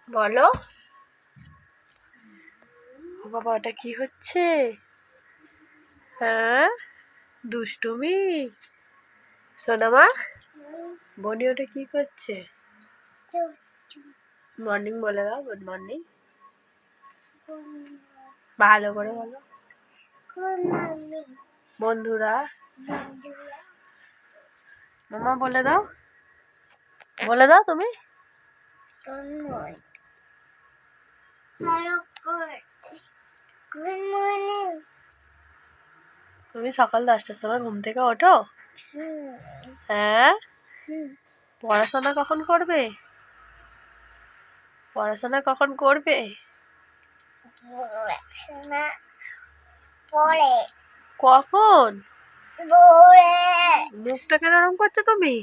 বলো বাবা, ওটা কি হচ্ছে? হ্যাঁ, দুষ্টুমি। সোনামা, বনি ওটা কি করছে? মর্নিং বলে দাও। গুড মর্নিং ভালো করে বলো। বন্ধুরা, মামা বলে দাও, বলে দাও তুমি। তুমি সকাল 10টার সময় ঘুম থেকে ওঠো? হ্যাঁ। পড়াশোনা কখন করবে? পড়াশোনা কখন করবে? কখন? মুখটা কেন এরকম করছো তুমি?